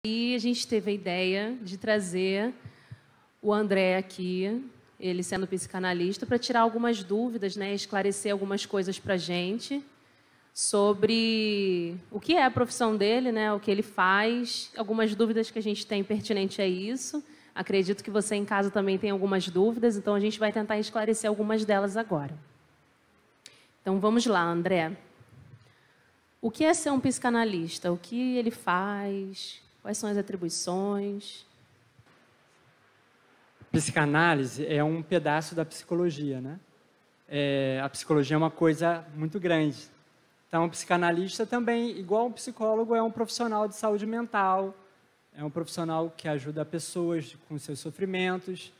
E a gente teve a ideia de trazer o André aqui, ele sendo psicanalista, para tirar algumas dúvidas, né, esclarecer algumas coisas para a gente sobre o que é a profissão dele, né, o que ele faz, algumas dúvidas que a gente tem pertinente a isso. Acredito que você em casa também tem algumas dúvidas, então a gente vai tentar esclarecer algumas delas agora. Então vamos lá, André. O que é ser um psicanalista? O que ele faz? Quais são as atribuições? Psicanálise é um pedaço da psicologia, né? A psicologia é uma coisa muito grande. Então, o psicanalista também, igual um psicólogo, é um profissional de saúde mental, é um profissional que ajuda pessoas com seus sofrimentos,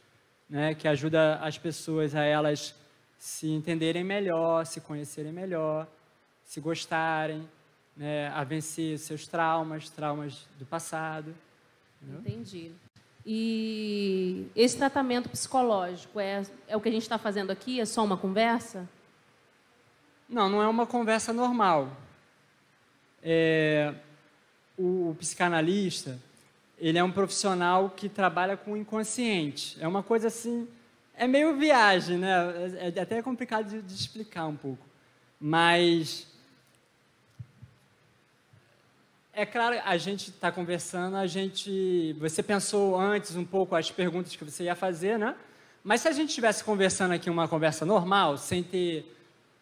né? Que ajuda as pessoas a elas se entenderem melhor, se conhecerem melhor, se gostarem, né, a vencer seus traumas do passado. Entendeu? Entendi. E esse tratamento psicológico é o que a gente está fazendo aqui? É só uma conversa? Não, não é uma conversa normal. O psicanalista, ele é um profissional que trabalha com o inconsciente. É uma coisa assim, é meio viagem, né? É até complicado de explicar um pouco. Mas é claro, a gente está conversando, você pensou antes um pouco as perguntas que você ia fazer, né? Mas se a gente estivesse conversando aqui uma conversa normal, sem ter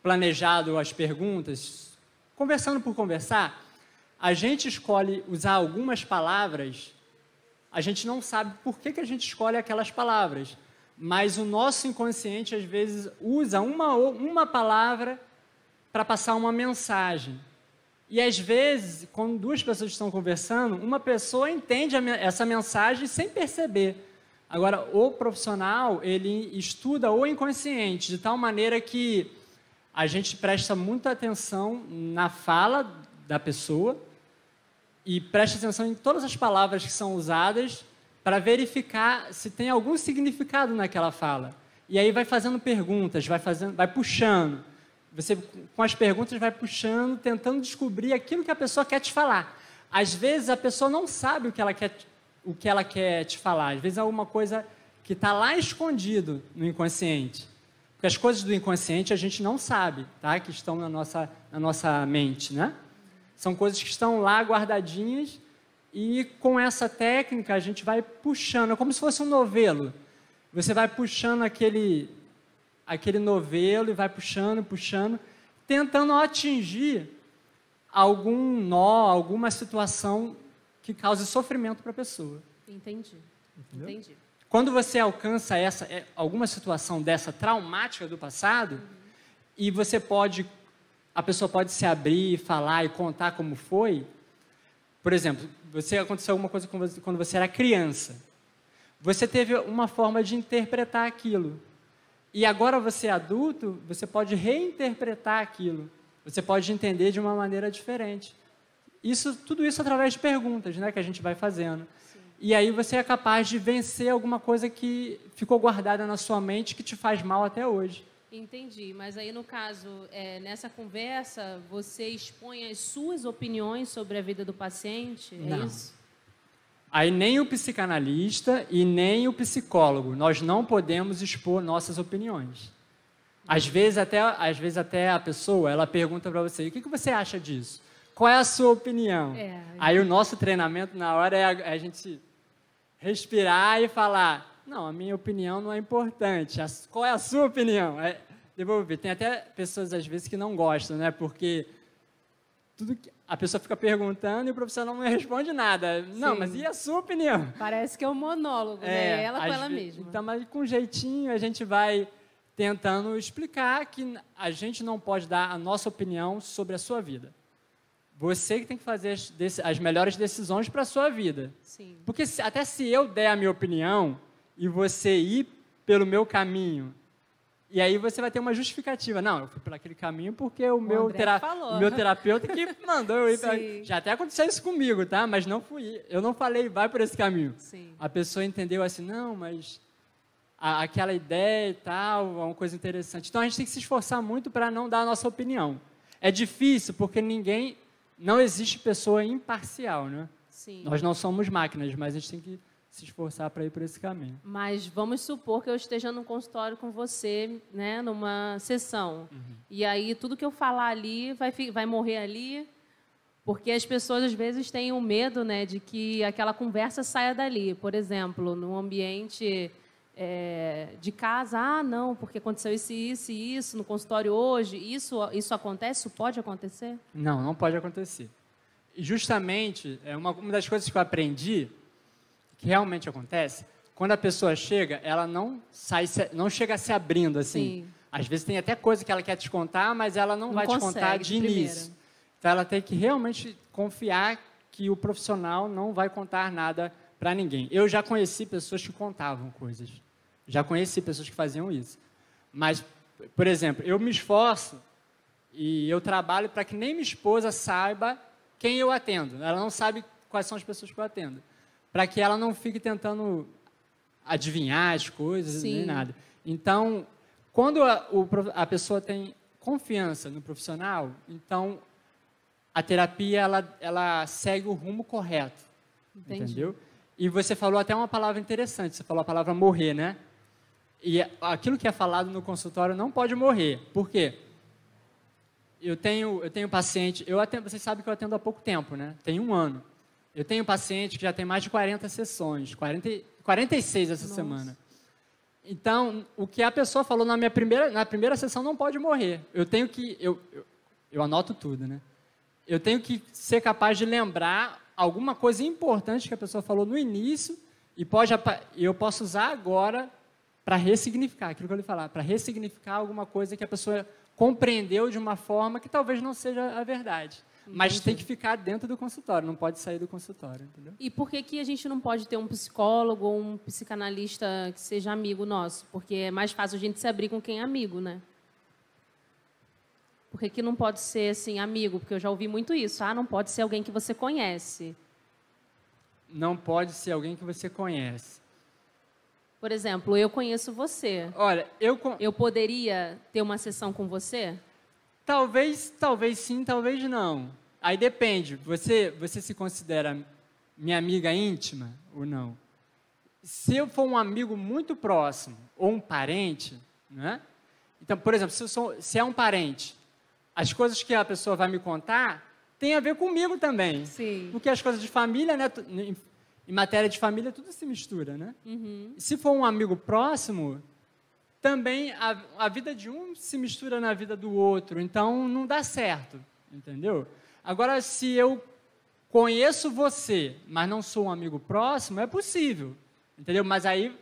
planejado as perguntas, conversando por conversar, a gente escolhe usar algumas palavras, a gente não sabe por que a gente escolhe aquelas palavras, mas o nosso inconsciente, às vezes, usa uma palavra para passar uma mensagem. E, às vezes, quando duas pessoas estão conversando, uma pessoa entende essa mensagem sem perceber. Agora, o profissional, ele estuda o inconsciente, de tal maneira que a gente presta muita atenção na fala da pessoa e presta atenção em todas as palavras que são usadas para verificar se tem algum significado naquela fala. E aí vai fazendo perguntas, vai puxando. Você, com as perguntas, vai puxando, tentando descobrir aquilo que a pessoa quer te falar. Às vezes, a pessoa não sabe o que ela quer te falar. Às vezes, é alguma coisa que está lá escondido no inconsciente. Porque as coisas do inconsciente a gente não sabe, tá? Que estão na nossa mente, né? São coisas que estão lá guardadinhas e, com essa técnica, a gente vai puxando. É como se fosse um novelo. Você vai puxando aquele novelo e vai puxando, tentando atingir algum nó, alguma situação que cause sofrimento para a pessoa. Entendi. Entendeu? Entendi. Quando você alcança alguma situação dessa traumática do passado, e a pessoa pode se abrir, falar e contar como foi. Por exemplo, aconteceu alguma coisa com você quando você era criança. Você teve uma forma de interpretar aquilo. E agora você é adulto, você pode reinterpretar aquilo. Você pode entender de uma maneira diferente. Tudo isso através de perguntas, né, que a gente vai fazendo. Sim. E aí você é capaz de vencer alguma coisa que ficou guardada na sua mente que te faz mal até hoje. Entendi. Mas aí, no caso, nessa conversa, você expõe as suas opiniões sobre a vida do paciente? Não. Isso? Aí nem o psicanalista e nem o psicólogo, nós não podemos expor nossas opiniões. Às vezes até a pessoa, ela pergunta para você, o que você acha disso? Qual é a sua opinião? Aí o nosso treinamento na hora é a gente respirar e falar, não, a minha opinião não é importante, qual é a sua opinião? Devolver. Tem até pessoas às vezes que não gostam, né? Porque a pessoa fica perguntando e o profissional não responde nada. Sim. Não, mas e a sua opinião? Parece que é um monólogo, né? Ela com ela mesma. Então, mas com jeitinho a gente vai tentando explicar que a gente não pode dar a nossa opinião sobre a sua vida. Você que tem que fazer as melhores decisões para a sua vida. Sim. Porque até se eu der a minha opinião e você ir pelo meu caminho, e aí você vai ter uma justificativa. Não, eu fui por aquele caminho porque o meu terapeuta que mandou eu ir. Já até aconteceu isso comigo, tá? Mas não fui. Eu não falei, vai por esse caminho. Sim. A pessoa entendeu assim, não, mas aquela ideia e tal, é uma coisa interessante. Então, a gente tem que se esforçar muito para não dar a nossa opinião. É difícil porque não existe pessoa imparcial, né? Sim. Nós não somos máquinas, mas a gente tem que se esforçar para ir por esse caminho. Mas vamos supor que eu esteja num consultório com você, né, numa sessão. E aí tudo que eu falar ali vai morrer ali, porque as pessoas às vezes têm o medo, né, de que aquela conversa saia dali. Por exemplo, num ambiente de casa, não, porque aconteceu isso, isso e isso no consultório hoje. Isso acontece? Isso pode acontecer? Não, não pode acontecer. E justamente, uma das coisas que eu aprendi, que realmente acontece, quando a pessoa chega, ela não chega se abrindo assim. Sim. Às vezes tem até coisa que ela quer te contar, mas ela não vai te contar de início. Então ela tem que realmente confiar que o profissional não vai contar nada para ninguém. Eu já conheci pessoas que contavam coisas. Já conheci pessoas que faziam isso. Mas, por exemplo, eu me esforço e eu trabalho para que nem minha esposa saiba quem eu atendo. Ela não sabe quais são as pessoas que eu atendo. Para que ela não fique tentando adivinhar as coisas, nem nada. Então, quando a pessoa tem confiança no profissional, então a terapia ela segue o rumo correto. Entendi. Entendeu? E você falou até uma palavra interessante, você falou a palavra morrer, né? E aquilo que é falado no consultório não pode morrer. Por quê? Eu tenho paciente, vocês sabem que eu atendo há pouco tempo, né? Tem 1 ano. Eu tenho paciente que já tem mais de 40 sessões, 46 essa semana. Então, o que a pessoa falou na primeira sessão não pode morrer. Eu anoto tudo, né? Eu tenho que ser capaz de lembrar alguma coisa importante que a pessoa falou no início e eu posso usar agora para ressignificar aquilo que eu lhe falar, para ressignificar alguma coisa que a pessoa compreendeu de uma forma que talvez não seja a verdade. Entendi. Mas tem que ficar dentro do consultório, não pode sair do consultório, entendeu? E por que a gente não pode ter um psicólogo ou um psicanalista que seja amigo nosso? Porque é mais fácil a gente se abrir com quem é amigo, né? Por que não pode ser, assim, amigo? Porque eu já ouvi muito isso. Não pode ser alguém que você conhece. Não pode ser alguém que você conhece. Por exemplo, eu conheço você. Olha, eu poderia ter uma sessão com você? Talvez sim, talvez não. Aí depende. Você se considera minha amiga íntima ou não? Se eu for um amigo muito próximo ou um parente, né? Então, por exemplo, se é um parente, as coisas que a pessoa vai me contar tem a ver comigo também. Sim. Porque as coisas de família, né? Em matéria de família, tudo se mistura, né? Uhum. Se for um amigo próximo, também a vida de um se mistura na vida do outro, então não dá certo, entendeu? Agora, se eu conheço você, mas não sou um amigo próximo, é possível, entendeu? Mas aí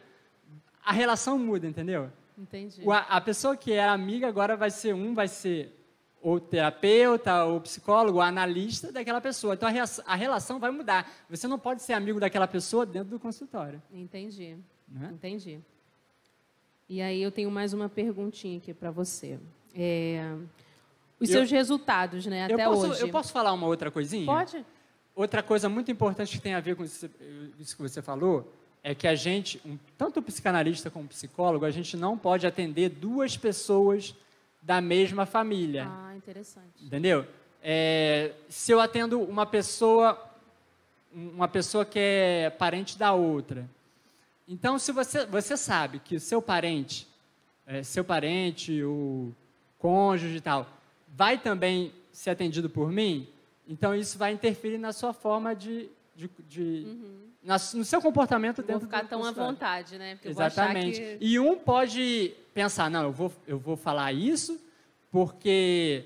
a relação muda, entendeu? Entendi. A pessoa que é amiga agora vai ser ou terapeuta, ou psicólogo, ou analista daquela pessoa. Então, a relação vai mudar. Você não pode ser amigo daquela pessoa dentro do consultório. Entendi. Né? Entendi. E aí eu tenho mais uma perguntinha aqui para você. Os seus resultados, né, até hoje. Eu posso falar uma outra coisinha? Pode. Outra coisa muito importante que tem a ver com isso que você falou é que a gente, tanto o psicanalista como o psicólogo, a gente não pode atender 2 pessoas da mesma família. Interessante. Entendeu? Se eu atendo uma pessoa que é parente da outra, então se você sabe que o seu parente, o cônjuge e tal, vai também ser atendido por mim, então isso vai interferir na sua forma no seu comportamento dentro do consultório. Não vou ficar tão à vontade, né? Porque exatamente. Eu vou achar que... E um pode pensar, não, eu vou falar isso porque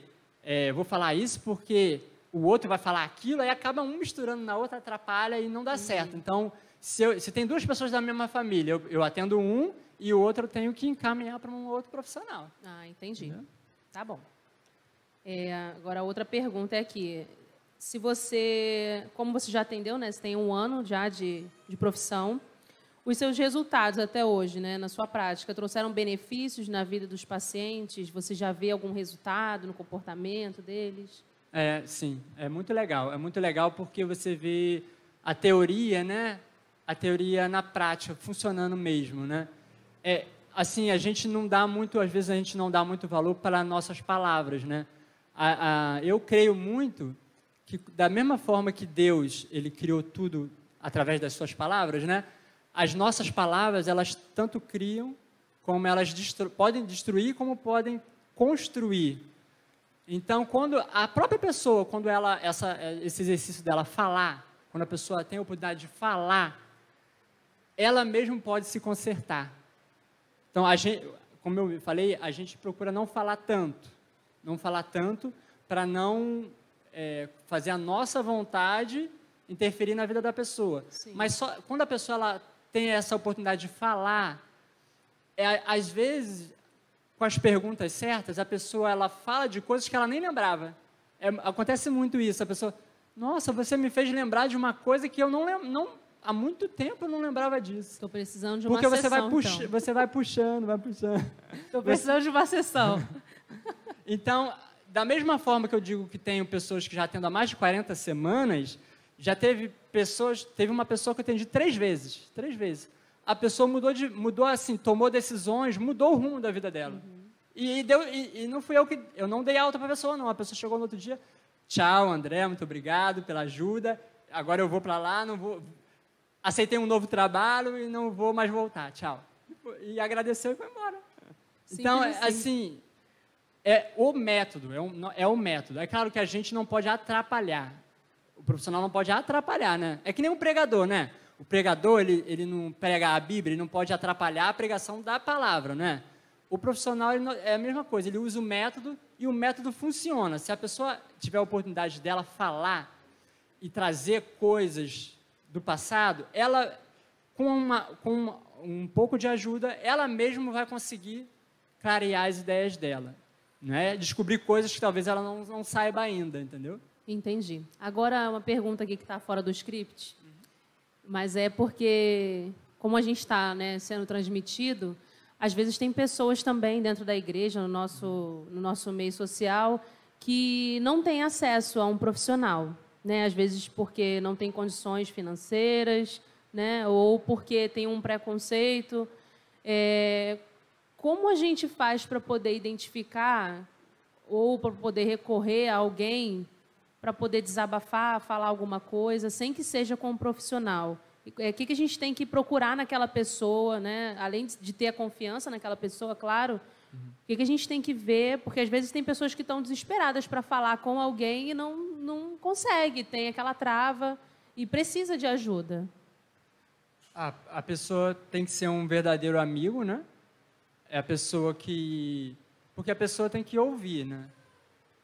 o outro vai falar aquilo, aí acaba um misturando na outra, atrapalha e não dá certo. Então, se tem 2 pessoas da mesma família, eu atendo um e o outro eu tenho que encaminhar para um outro profissional. Entendi. Tá bom. Agora, a outra pergunta é aqui. Como você já atendeu, né? Você tem 1 ano já de profissão. Os seus resultados até hoje, né, na sua prática, trouxeram benefícios na vida dos pacientes? Você já vê algum resultado no comportamento deles? Sim. É muito legal. É muito legal porque você vê a teoria, né? A teoria na prática, funcionando mesmo, né? Assim, às vezes a gente não dá muito valor para nossas palavras, né? Eu creio muito que da mesma forma que Deus ele criou tudo através das suas palavras, né? As nossas palavras, elas tanto criam, como elas podem destruir, como podem construir. Então, quando a própria pessoa, quando esse exercício dela falar, quando a pessoa tem a oportunidade de falar, ela mesma pode se consertar. Então, como eu falei, a gente procura não falar tanto para não fazer a nossa vontade interferir na vida da pessoa. Sim. Mas só quando a pessoa ela tem essa oportunidade de falar, às vezes, com as perguntas certas, a pessoa ela fala de coisas que ela nem lembrava. Acontece muito isso, a pessoa, nossa, você me fez lembrar de uma coisa que eu há muito tempo eu não lembrava disso. Estou precisando de uma Porque sessão, você vai puxando. Estou precisando de uma sessão. Então, da mesma forma que eu digo que tenho pessoas que já atendo há mais de 40 semanas, já teve uma pessoa que eu atendi 3 vezes. A pessoa mudou assim, tomou decisões, mudou o rumo da vida dela. Uhum. E não fui eu não dei alta para a pessoa, não. A pessoa chegou no outro dia, tchau, André, muito obrigado pela ajuda, agora eu vou para lá, não vou... Aceitei um novo trabalho e não vou mais voltar, tchau. E agradeceu e foi embora. Simples então, assim, é o método. É claro que a gente não pode atrapalhar. O profissional não pode atrapalhar, né? É que nem um pregador, né? O pregador, ele não prega a Bíblia, ele não pode atrapalhar a pregação da palavra, né? O profissional é a mesma coisa, ele usa o método e o método funciona. Se a pessoa tiver a oportunidade dela falar e trazer coisas do passado, ela, com um pouco de ajuda, ela mesma vai conseguir clarear as ideias dela, né? Descobrir coisas que talvez ela não saiba ainda, entendeu? Entendi. Agora, uma pergunta aqui que está fora do script, mas é porque, como a gente está, né, sendo transmitido, às vezes tem pessoas também dentro da igreja, no nosso meio social, que não têm acesso a um profissional. Né, às vezes porque não tem condições financeiras, né, ou porque tem um preconceito. Como a gente faz para poder identificar ou para poder recorrer a alguém para poder desabafar, falar alguma coisa, sem que seja com um profissional? O que a gente tem que procurar naquela pessoa, né, além de ter a confiança naquela pessoa, claro. O que a gente tem que ver? Porque, às vezes, tem pessoas que estão desesperadas para falar com alguém e não consegue, tem aquela trava e precisa de ajuda. A pessoa tem que ser um verdadeiro amigo, né? É a pessoa que... Porque a pessoa tem que ouvir, né?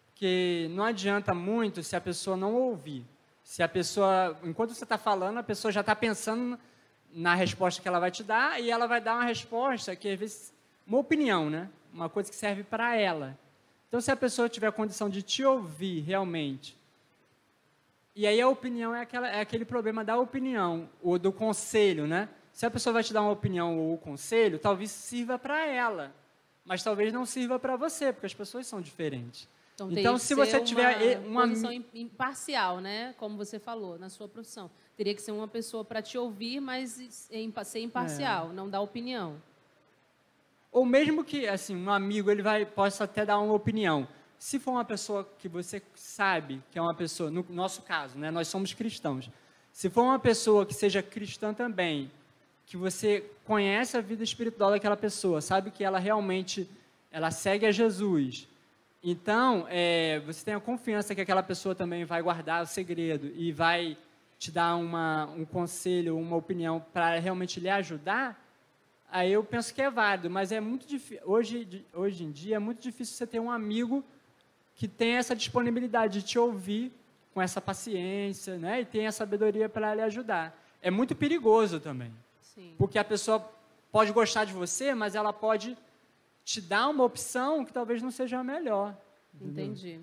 Porque não adianta muito se a pessoa não ouvir. Se a pessoa... Enquanto você está falando, a pessoa já está pensando na resposta que ela vai te dar e ela vai dar uma resposta que, às vezes... Uma opinião, né? Uma coisa que serve para ela. Então, se a pessoa tiver a condição de te ouvir realmente, e aí a opinião é aquele problema da opinião, ou do conselho, né? Se a pessoa vai te dar uma opinião ou um conselho, talvez sirva para ela, mas talvez não sirva para você, porque as pessoas são diferentes. Então se você tiver uma posição imparcial, né? Como você falou, na sua profissão. Teria que ser uma pessoa para te ouvir, mas ser imparcial, não dar opinião. Ou mesmo que, assim, um amigo, possa até dar uma opinião. Se for uma pessoa que você sabe que é uma pessoa, no nosso caso, né, nós somos cristãos. Se for uma pessoa que seja cristã também, que você conhece a vida espiritual daquela pessoa, sabe que ela realmente, ela segue a Jesus. Então, você tem a confiança que aquela pessoa também vai guardar o segredo e vai te dar um conselho, uma opinião para realmente lhe ajudar, aí eu penso que é válido, mas é muito difícil. Hoje em dia é muito difícil você ter um amigo que tem essa disponibilidade de te ouvir com essa paciência, né? E tem a sabedoria para lhe ajudar. É muito perigoso também. Sim. Porque a pessoa pode gostar de você, mas ela pode te dar uma opção que talvez não seja a melhor. Entendi.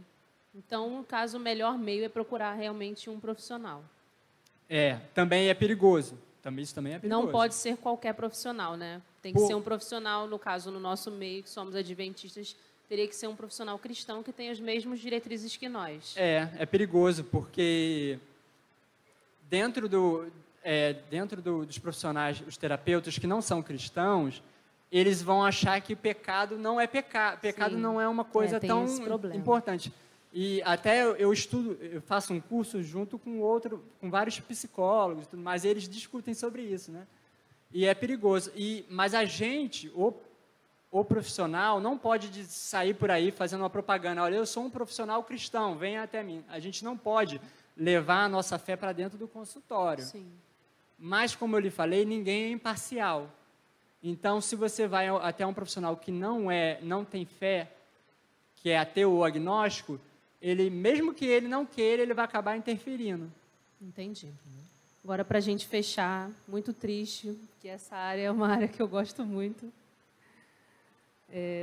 Então, no caso, o melhor meio é procurar realmente um profissional. Também é perigoso. Isso também é perigoso. Não pode ser qualquer profissional, né? Tem que ser um profissional, no caso, no nosso meio, que somos adventistas, teria que ser um profissional cristão que tem as mesmas diretrizes que nós. É perigoso, porque dentro dos profissionais, os terapeutas que não são cristãos, eles vão achar que pecado não é pecado. Pecado não é uma coisa tão importante. E até eu estudo, eu faço um curso junto com vários psicólogos, e tudo mais, e eles discutem sobre isso, né? E é perigoso. Mas a gente, o profissional, não pode sair por aí fazendo uma propaganda. Olha, eu sou um profissional cristão, venha até mim. A gente não pode levar a nossa fé para dentro do consultório. Sim. Mas, como eu lhe falei, ninguém é imparcial. Então, se você vai até um profissional que não tem fé, que é ateu ou agnóstico, mesmo que ele não queira, ele vai acabar interferindo. Entendi. Agora, para a gente fechar, muito triste, que essa área é uma área que eu gosto muito,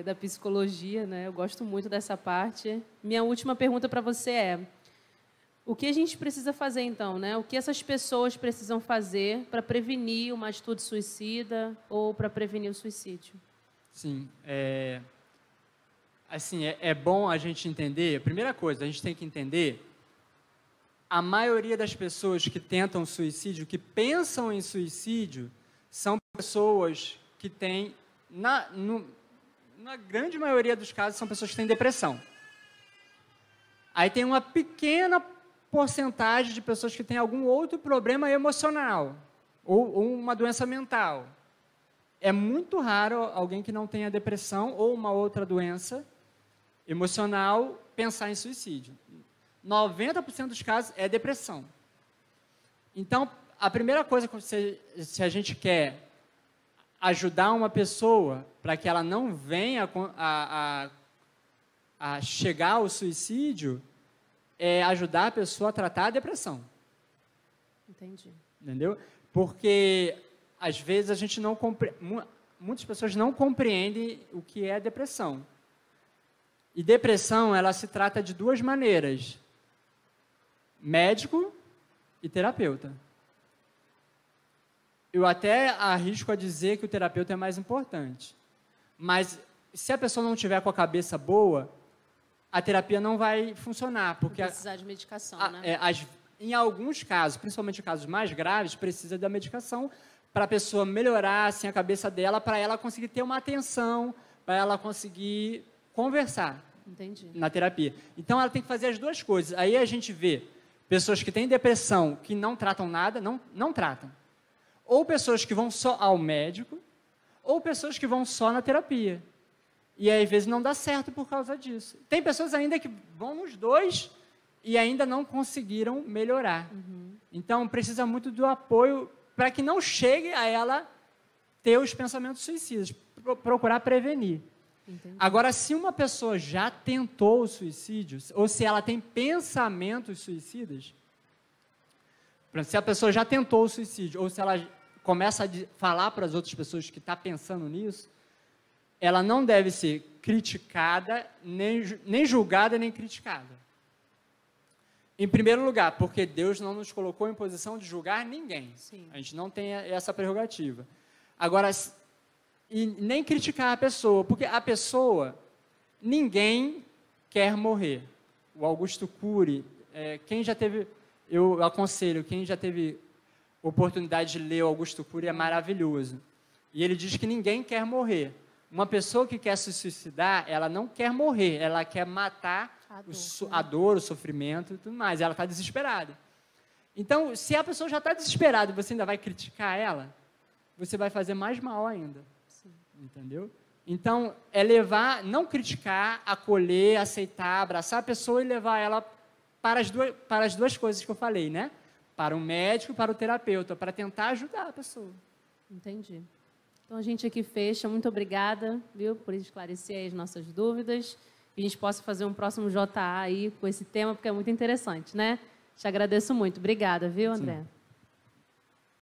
da psicologia, né? Eu gosto muito dessa parte. Minha última pergunta para você é: o que a gente precisa fazer, então, né? O que essas pessoas precisam fazer para prevenir uma atitude suicida ou para prevenir o suicídio? Sim, é bom a gente entender. A primeira coisa, a gente tem que entender: a maioria das pessoas que tentam suicídio, que pensam em suicídio, são pessoas que têm, na grande maioria dos casos, são pessoas que têm depressão. Aí tem uma pequena porcentagem de pessoas que têm algum outro problema emocional ou uma doença mental. É muito raro alguém que não tenha depressão ou uma outra doença emocional pensar em suicídio. 90% dos casos é depressão. Então, a primeira coisa que se a gente quer ajudar uma pessoa para que ela não venha a chegar ao suicídio, é ajudar a pessoa a tratar a depressão. Entendi. Entendeu? Porque, às vezes, muitas pessoas não compreendem o que é depressão. E depressão, ela se trata de duas maneiras: médico e terapeuta. Eu até arrisco a dizer que o terapeuta é mais importante. Mas, se a pessoa não tiver com a cabeça boa, a terapia não vai funcionar. Porque precisar de medicação, né? Em alguns casos, principalmente em casos mais graves, precisa da medicação para a pessoa melhorar assim, a cabeça dela, para ela conseguir ter uma atenção, para ela conseguir conversar. Entendi. Na terapia. Então, ela tem que fazer as duas coisas. Aí a gente vê pessoas que têm depressão, que não tratam nada, não tratam. Ou pessoas que vão só ao médico, ou pessoas que vão só na terapia. E aí, às vezes, não dá certo por causa disso. Tem pessoas ainda que vão nos dois e ainda não conseguiram melhorar. Uhum. Então, precisa muito do apoio para que não chegue a ela ter os pensamentos suicidas, procurar prevenir. Entendi. Agora, se uma pessoa já tentou o suicídio, ou se ela tem pensamentos suicidas, se a pessoa já tentou o suicídio, ou se ela começa a falar para as outras pessoas que está pensando nisso, ela não deve ser criticada, nem julgada, nem criticada. Em primeiro lugar, porque Deus não nos colocou em posição de julgar ninguém. Sim. A gente não tem essa prerrogativa. Agora, e nem criticar a pessoa, porque a pessoa, ninguém quer morrer. O Augusto Cury, eu aconselho, quem já teve oportunidade de ler o Augusto Cury, é maravilhoso. E ele diz que ninguém quer morrer. Uma pessoa que quer se suicidar, ela não quer morrer, ela quer matar a dor, o sofrimento e tudo mais. Ela está desesperada. Então, se a pessoa já está desesperada e você ainda vai criticar ela, você vai fazer mais mal ainda. Sim. Entendeu? Então, é levar, não criticar, acolher, aceitar, abraçar a pessoa e levar ela para as duas coisas que eu falei, né? Para o médico e para o terapeuta, para tentar ajudar a pessoa. Entendi. Então, a gente aqui fecha. Muito obrigada, viu, por esclarecer as nossas dúvidas. Que a gente possa fazer um próximo JA aí com esse tema, porque é muito interessante, né? Te agradeço muito. Obrigada, viu, André? Sim.